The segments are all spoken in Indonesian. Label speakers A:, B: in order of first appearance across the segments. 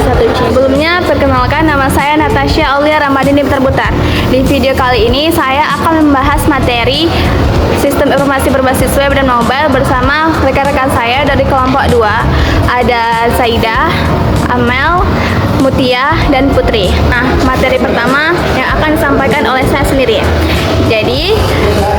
A: 1C. Sebelumnya, perkenalkan nama saya Natasha Aulia Ramadhani Terbutar. Di video kali ini, saya akan membahas materi sistem informasi berbasis web dan mobile bersama rekan-rekan saya dari kelompok 2. Ada Saidah, Amel, Mutia, dan Putri. Nah, materi pertama yang akan disampaikan oleh saya sendiri. Jadi,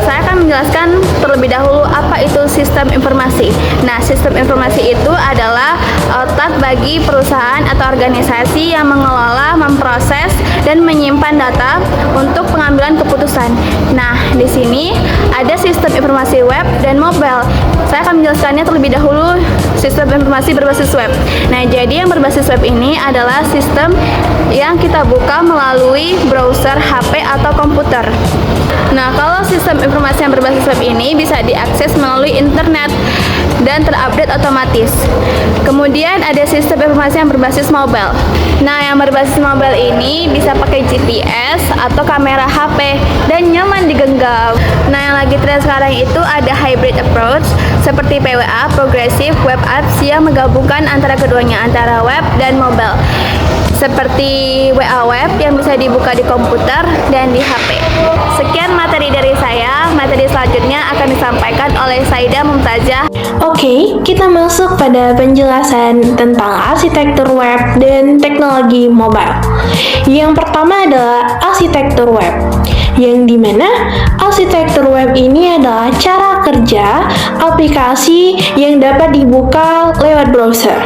A: saya akan menjelaskan terlebih dahulu apa itu sistem informasi. Nah, sistem informasi itu adalah otak bagi perusahaan atau organisasi yang mengelola, memproses, dan menyimpan data untuk pengambilan keputusan. Nah, di sini ada sistem informasi web dan mobile. Saya akan menjelaskannya terlebih dahulu sistem informasi berbasis web. Nah, jadi yang berbasis web ini adalah sistem yang kita buka melalui browser HP atau komputer. Nah, kalau sistem informasi yang berbasis web ini bisa diakses melalui internet dan terupdate otomatis. Kemudian ada sistem informasi yang berbasis mobile. Nah, yang berbasis mobile ini bisa pakai GPS atau kamera HP dan nyaman digenggam. Nah, yang lagi tren sekarang itu ada hybrid approach seperti PWA, progressive web apps yang menggabungkan antara keduanya, antara web dan mobile. Seperti WA web yang bisa dibuka di komputer dan di HP. Sekian materi dari saya. Materi selanjutnya akan disampaikan oleh Saidah Mumtazah.
B: Oke, kita masuk pada penjelasan tentang arsitektur web dan teknologi mobile. Yang pertama adalah arsitektur web, yang dimana arsitektur web ini adalah cara kerja aplikasi yang dapat dibuka lewat browser.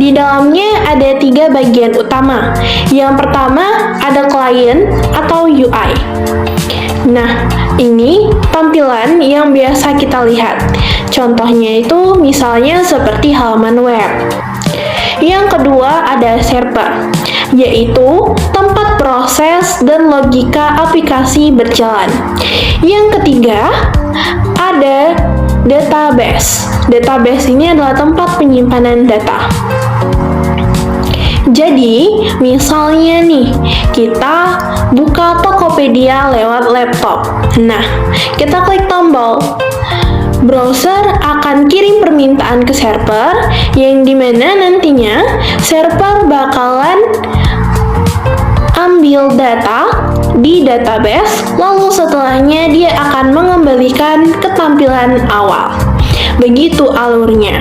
B: Di dalamnya ada 3 bagian utama. Yang pertama ada klien atau UI. Nah, ini tampilan yang biasa kita lihat. Contohnya itu misalnya seperti halaman web. Yang kedua ada server, yaitu tempat proses dan logika aplikasi berjalan. Yang ketiga ada database. Database ini adalah tempat penyimpanan data. Jadi, misalnya nih, kita buka Tokopedia lewat laptop. Nah, kita klik tombol. Browser akan kirim permintaan ke server, yang dimana nantinya server bakalan ambil data di database, lalu setelahnya dia akan mengembalikan ke tampilan awal. Begitu alurnya.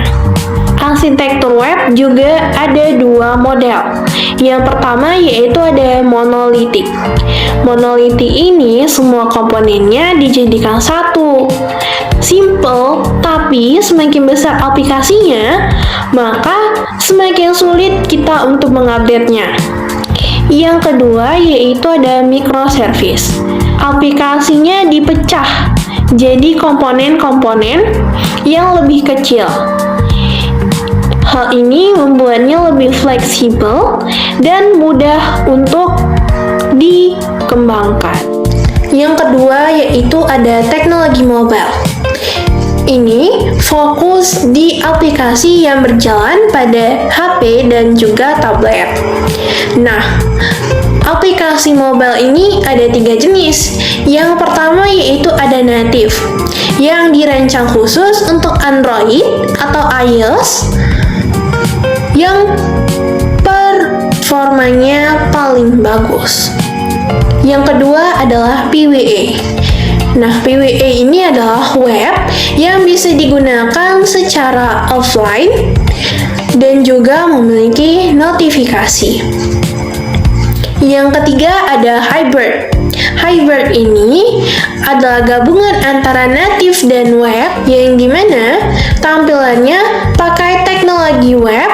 B: Arsitektur web juga ada 2 model. Yang pertama yaitu ada monolitik. Monolitik ini semua komponennya dijadikan satu. Simple, tapi semakin besar aplikasinya, maka semakin sulit kita untuk mengupdate-nya. Yang kedua yaitu ada microservice. Aplikasinya dipecah jadi komponen-komponen yang lebih kecil. Hal ini membuatnya lebih fleksibel dan mudah untuk dikembangkan. Yang kedua yaitu ada teknologi mobile. Ini fokus di aplikasi yang berjalan pada HP dan juga tablet. Nah, aplikasi mobile ini ada 3 jenis. Yang pertama yaitu ada native, yang dirancang khusus untuk Android atau iOS, yang performanya paling bagus. Yang kedua adalah PWA. Nah, PWA ini adalah web yang bisa digunakan secara offline dan juga memiliki notifikasi. Yang ketiga ada hybrid. Hybrid ini adalah gabungan antara native dan web, yang dimana tampilannya pakai teknologi web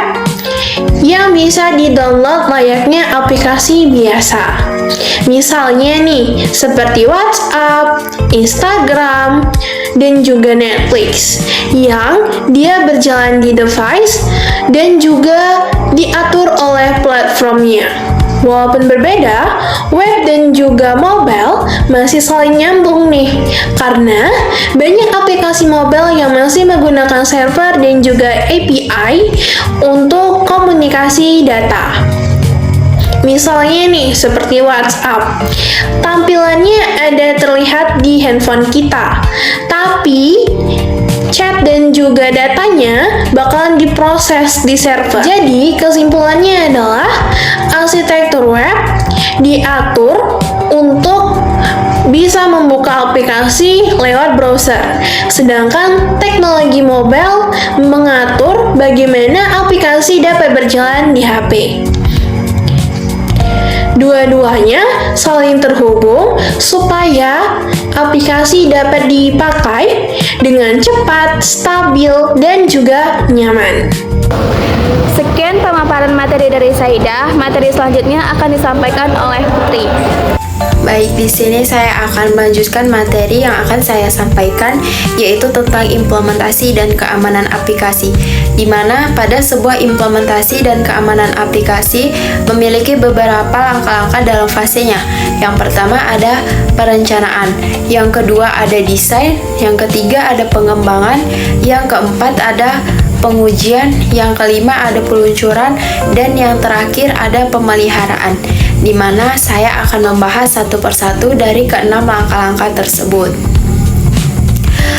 B: yang bisa di-download layaknya aplikasi biasa. Misalnya nih, seperti WhatsApp, Instagram, dan juga Netflix, yang dia berjalan di device dan juga diatur oleh platformnya. Walaupun berbeda, web dan juga mobile masih saling nyambung nih, karena banyak aplikasi mobile yang masih menggunakan server dan juga API untuk komunikasi data. Misalnya nih, seperti WhatsApp. Tampilannya ada terlihat di handphone kita, tapi chat dan juga datanya bakalan diproses di server. Jadi kesimpulannya adalah arsitektur web diatur untuk bisa membuka aplikasi lewat browser. Sedangkan teknologi mobile mengatur bagaimana aplikasi dapat berjalan di HP. Dua-duanya saling terhubung supaya aplikasi dapat dipakai dengan cepat, stabil, dan juga nyaman.
A: Sekian pemaparan materi dari Saidah. Materi selanjutnya akan disampaikan oleh Putri.
C: Baik, di sini saya akan melanjutkan materi yang akan saya sampaikan, yaitu tentang implementasi dan keamanan aplikasi, di mana pada sebuah implementasi dan keamanan aplikasi memiliki beberapa langkah-langkah dalam fasenya. Yang pertama ada perencanaan, yang kedua ada desain, yang ketiga ada pengembangan, yang keempat ada pengujian, yang kelima ada peluncuran, dan yang terakhir ada pemeliharaan, di mana saya akan membahas satu persatu dari keenam langkah-langkah tersebut.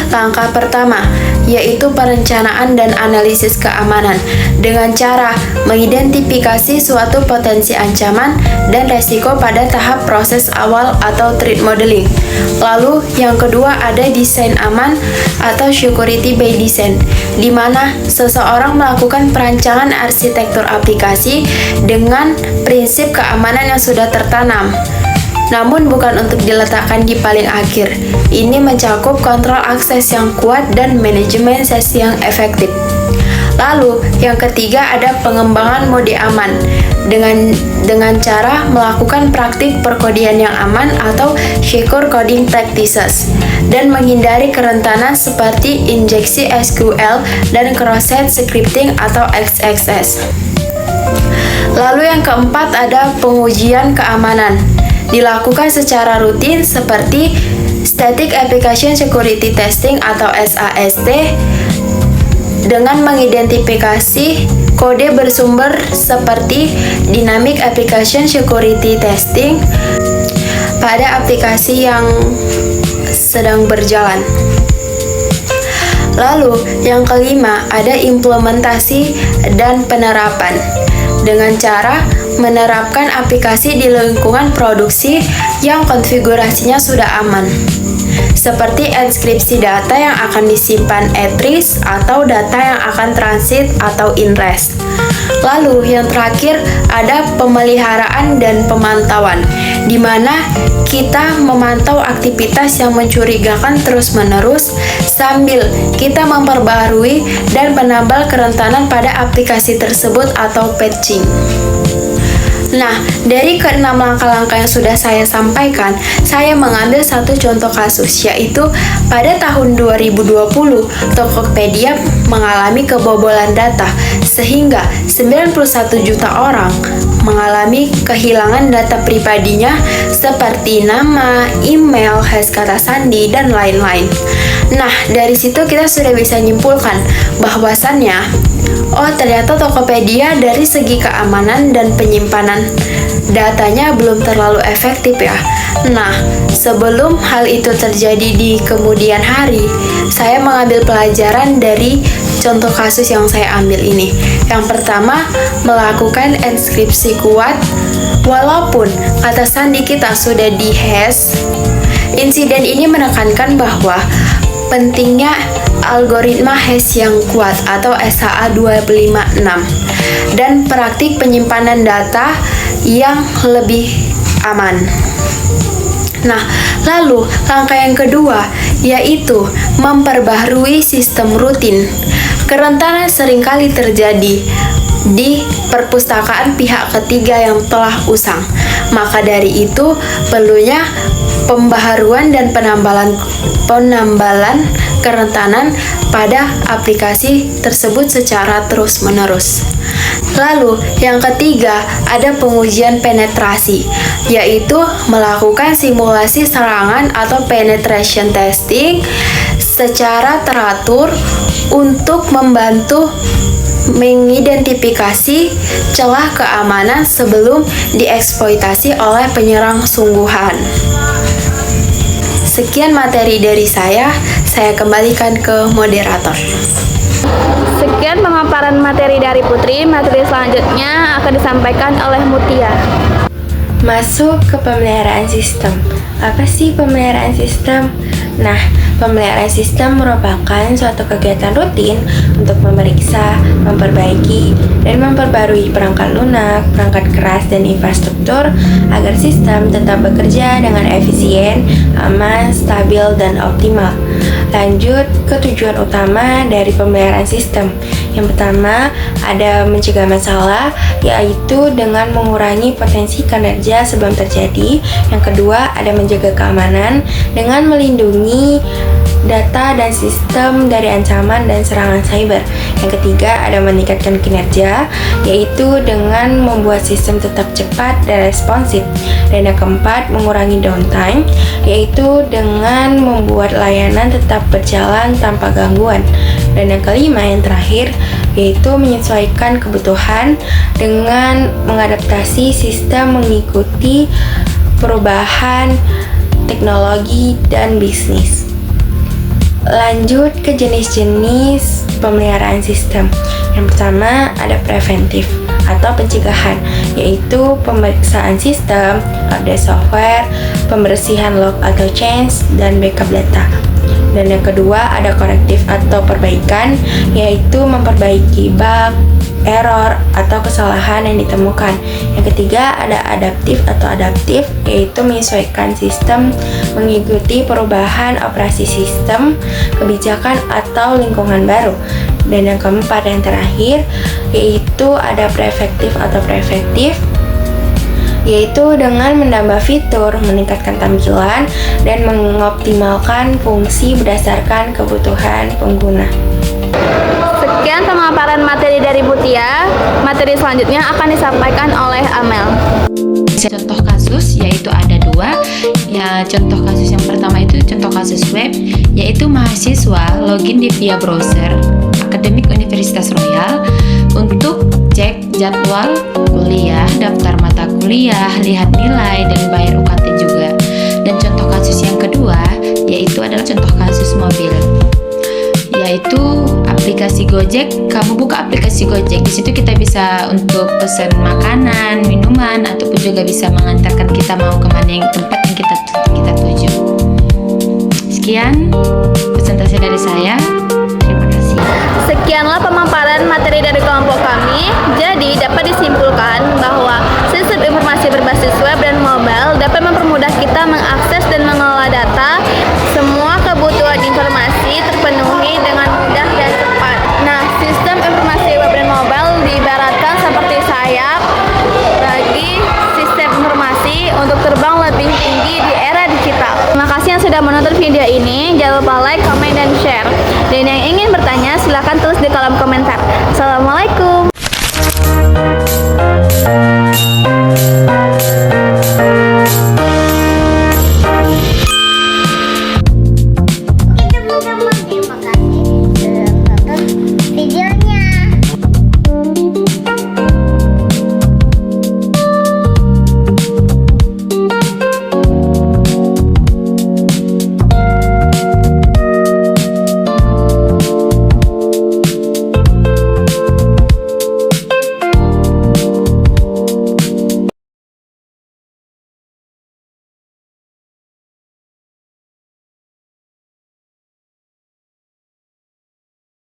C: Langkah pertama, yaitu perencanaan dan analisis keamanan dengan cara mengidentifikasi suatu potensi ancaman dan resiko pada tahap proses awal atau threat modeling. Lalu, yang kedua ada desain aman atau security by design, di mana seseorang melakukan perancangan arsitektur aplikasi dengan prinsip keamanan yang sudah tertanam, namun bukan untuk diletakkan di paling akhir. Ini mencakup kontrol akses yang kuat dan manajemen sesi yang efektif. Lalu, yang ketiga ada pengembangan mode aman dengan cara melakukan praktik perkodian yang aman atau secure coding practices dan menghindari kerentanan seperti injeksi SQL dan cross-site scripting atau XXS. Lalu yang keempat ada pengujian keamanan, dilakukan secara rutin seperti Static Application Security Testing atau SAST dengan mengidentifikasi kode bersumber seperti Dynamic Application Security Testing pada aplikasi yang sedang berjalan. Lalu, yang kelima ada implementasi dan penerapan dengan cara menerapkan aplikasi di lingkungan produksi yang konfigurasinya sudah aman, seperti enskripsi data yang akan disimpan at rest atau data yang akan transit atau in rest. Lalu yang terakhir ada pemeliharaan dan pemantauan, di mana kita memantau aktivitas yang mencurigakan terus-menerus sambil kita memperbaharui dan menambal kerentanan pada aplikasi tersebut atau patching. Nah, dari keenam langkah-langkah yang sudah saya sampaikan, saya mengambil satu contoh kasus, yaitu pada tahun 2020, Tokopedia mengalami kebobolan data, sehingga 91 juta orang mengalami kehilangan data pribadinya seperti nama, email, hash kata sandi, dan lain-lain. Nah, dari situ kita sudah bisa nyimpulkan bahwasannya ternyata Tokopedia dari segi keamanan dan penyimpanan datanya belum terlalu efektif ya. Nah, sebelum hal itu terjadi di kemudian hari, saya mengambil pelajaran dari contoh kasus yang saya ambil ini. Yang pertama, melakukan enskripsi kuat walaupun kata sandi kita sudah dihash. Insiden ini menekankan bahwa pentingnya algoritma hash yang kuat atau SHA-256 dan praktik penyimpanan data yang lebih aman. Nah, lalu langkah yang kedua yaitu memperbaharui sistem rutin. Kerentanan seringkali terjadi di perpustakaan pihak ketiga yang telah usang. Maka dari itu perlunya pembaharuan dan penambalan kerentanan pada aplikasi tersebut secara terus-menerus. Lalu, yang ketiga ada pengujian penetrasi, yaitu melakukan simulasi serangan atau penetration testing secara teratur untuk membantu mengidentifikasi celah keamanan sebelum dieksploitasi oleh penyerang sungguhan. Sekian materi dari saya kembalikan ke moderator.
A: Sekian pemaparan materi dari Putri. Materi selanjutnya akan disampaikan oleh Mutia.
D: Masuk ke pemeliharaan sistem. Apa sih pemeliharaan sistem? Nah, pemeliharaan sistem merupakan suatu kegiatan rutin untuk memeriksa, memperbaiki, dan memperbarui perangkat lunak, perangkat keras, dan infrastruktur agar sistem tetap bekerja dengan efisien, aman, stabil, dan optimal. Lanjut ke tujuan utama dari pemeliharaan sistem. Yang pertama, ada mencegah masalah, yaitu dengan mengurangi potensi kinerja sebelum terjadi. Yang kedua, ada menjaga keamanan dengan melindungi data dan sistem dari ancaman dan serangan cyber. Yang ketiga, ada meningkatkan kinerja, yaitu dengan membuat sistem tetap cepat dan responsif. Dan yang keempat, mengurangi downtime, yaitu dengan membuat layanan tetap berjalan tanpa gangguan. Dan yang kelima, yang terakhir, yaitu menyesuaikan kebutuhan dengan mengadaptasi sistem mengikuti perubahan teknologi dan bisnis. Lanjut ke jenis-jenis pemeliharaan sistem. Yang pertama ada preventif atau pencegahan, yaitu pemeriksaan sistem, update software, pembersihan log atau change, dan backup data. Dan yang kedua ada korektif atau perbaikan, yaitu memperbaiki bug, error, atau kesalahan yang ditemukan. Yang ketiga ada adaptif atau adaptif, yaitu menyesuaikan sistem mengikuti perubahan operasi sistem, kebijakan, atau lingkungan baru. Dan yang keempat yang terakhir yaitu ada preventif atau preventif, yaitu dengan menambah fitur, meningkatkan tampilan, dan mengoptimalkan fungsi berdasarkan kebutuhan pengguna.
A: Sekian pemaparan materi dari Mutia. Materi selanjutnya akan disampaikan oleh Amel.
E: Contoh kasus yaitu ada dua. Ya, contoh kasus yang pertama itu contoh kasus web, yaitu mahasiswa login di via browser Akademik Universitas Royal untuk cek jadwal kuliah, daftar mata kuliah, lihat nilai, dan bayar UKT juga. Dan contoh kasus yang kedua yaitu adalah contoh kasus mobil, yaitu aplikasi Gojek. Kamu buka aplikasi Gojek, di situ kita bisa untuk pesan makanan, minuman, ataupun juga bisa mengantarkan kita mau kemana yang tempat yang kita tuju. Sekian presentasi dari saya. Terima kasih.
A: Sekianlah pemaparan materi dari kelompok kami. Jadi dapat disimpulkan bahwa sistem informasi berbasis web dan mobile dapat mempermudah kita mengakses dan mengelola data. Semua kebutuhan informasi terpenuhi dengan mudah dan cepat. Nah, sistem informasi web dan mobile diibaratkan seperti sayap bagi sistem informasi untuk terbang lebih tinggi di era digital. Terima kasih yang sudah menonton video ini. Jangan lupa like, comment, dan share. Dan yang ingin bertanya, silahkan tulis di kolom komentar.